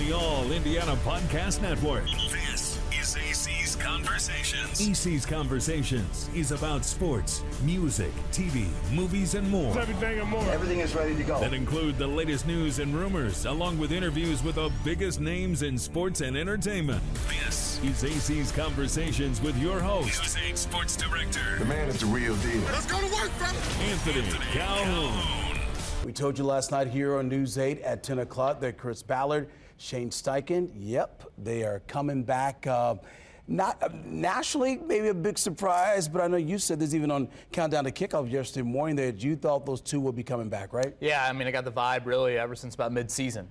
the All Indiana Podcast Network. This is AC's Conversations. AC's Conversations is about sports, music, TV, movies, and more. Everything and more. Everything is ready to go. That include the latest news and rumors, along with interviews with the biggest names in sports and entertainment. This is AC's Conversations with your host, News 8 Sports Director. The man is the real deal. Let's go to work, fellas. Anthony Calhoun. We told you last night here on News 8 at 10 o'clock that Chris Ballard, Shane Steichen, they are coming back. Not nationally, maybe a big surprise, but I know you said this even on Countdown to Kickoff yesterday morning that you thought those two would be coming back, right? Yeah, I mean, I got the vibe really ever since about mid-season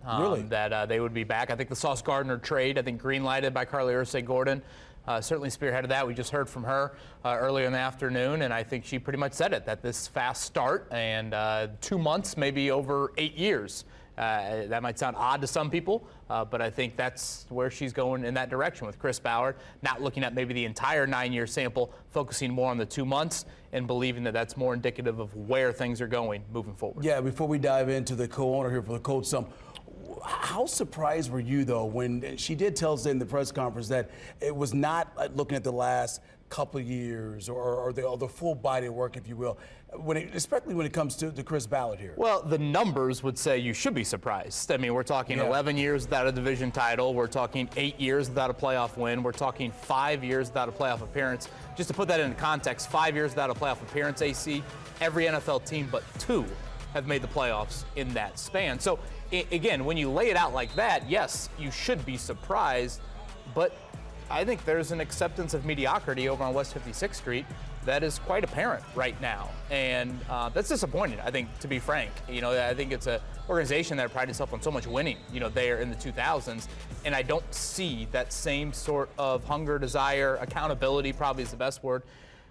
that they would be back. I think the Sauce Gardner trade, I think green-lighted by Carly Ursay-Gordon, certainly spearheaded that. We just heard from her earlier in the afternoon, and I think she pretty much said it, that this fast start and 2 months, maybe over 8 years. That might sound odd to some people, but I think that's where she's going in that direction with Chris Ballard, not looking at maybe the entire 9-year sample, focusing more on the 2 months and believing that that's more indicative of where things are going moving forward. Yeah, before we dive into the co-owner here for the Colts, how surprised were you, though, when she did tell us in the press conference that it was not looking at the last couple of years or the full body of work, if you will, especially when it comes to Chris Ballard here? Well, the numbers would say you should be surprised. I mean, we're talking 11 years without a division title. We're talking 8 years without a playoff win. We're talking 5 years without a playoff appearance. Just to put that into context, 5 years without a playoff appearance, AC, every NFL team but 2 have made the playoffs in that span. So, again, when you lay it out like that, yes, you should be surprised, but I think there's an acceptance of mediocrity over on West 56th Street that is quite apparent right now. And that's disappointing, I think, to be frank. You know, I think it's an organization that prided itself on so much winning, there in the 2000s. And I don't see that same sort of hunger, desire, accountability probably is the best word,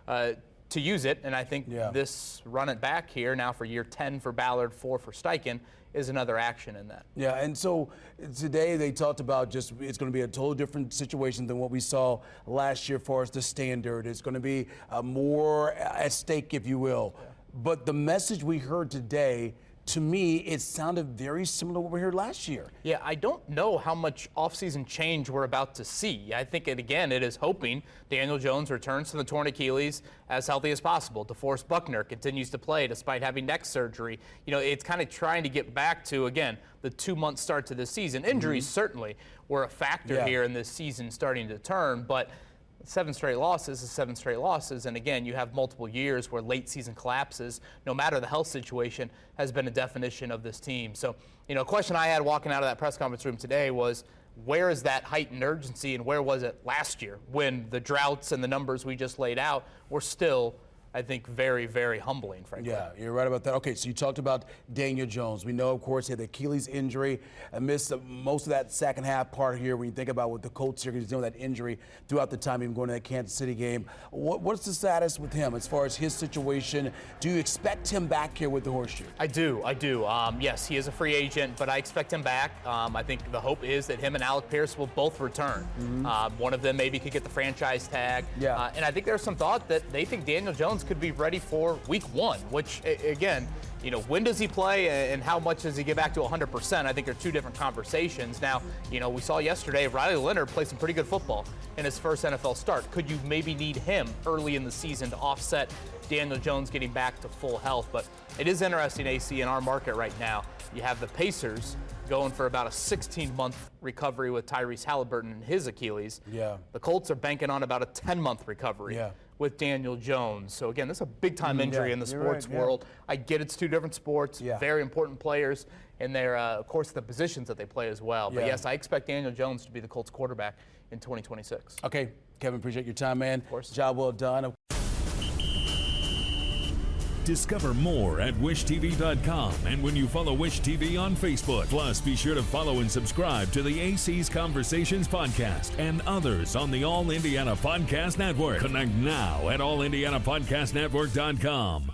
to use it. And I think this run it back here now for year 10 for Ballard, 4 for Steichen, is another action in that. Yeah, and so today they talked about it's going to be a totally different situation than what we saw last year as far as the standard. It's going to be more at stake, if you will. Yeah. But the message we heard today, to me, it sounded very similar to what we heard last year. Yeah, I don't know how much offseason change we're about to see. I think, it is hoping Daniel Jones returns from the torn Achilles as healthy as possible. DeForest Buckner continues to play despite having neck surgery. It's kind of trying to get back to, again, the 2-month start to the season. Injuries certainly were a factor here in this season starting to turn, but 7 straight losses is 7 straight losses. And again, you have multiple years where late season collapses, no matter the health situation, has been a definition of this team. So, a question I had walking out of that press conference room today was, where is that heightened urgency and where was it last year when the droughts and the numbers we just laid out were still, I think, very, very humbling, frankly. Yeah, you're right about that. Okay, so you talked about Daniel Jones. We know, of course, he had the Achilles injury and missed most of that second half part here when you think about what the Colts here, he's dealing with that injury throughout the time, even going to that Kansas City game. What's the status with him as far as his situation? Do you expect him back here with the Horseshoe? I do. Yes, he is a free agent, but I expect him back. I think the hope is that him and Alec Pierce will both return. One of them maybe could get the franchise tag. Yeah. And I think there's some thought that they think Daniel Jones could be ready for week 1, which, again, when does he play and how much does he get back to 100%? I think are 2 different conversations. Now, we saw yesterday Riley Leonard play some pretty good football in his first NFL start. Could you maybe need him early in the season to offset Daniel Jones getting back to full health? But it is interesting, AC, in our market right now. You have the Pacers going for about a 16-month recovery with Tyrese Halliburton and his Achilles. Yeah. The Colts are banking on about a 10-month recovery with Daniel Jones. So, again, this is a big-time injury in the sports world. I get it's 2 different sports, very important players, and they're, of course, the positions that they play as well. But, yes, I expect Daniel Jones to be the Colts quarterback in 2026. Okay, Kevin, appreciate your time, man. Of course. Job well done. Discover more at wishtv.com and when you follow Wish TV on Facebook. Plus, be sure to follow and subscribe to the AC's Conversations podcast and others on the All Indiana Podcast Network. Connect now at allindianapodcastnetwork.com.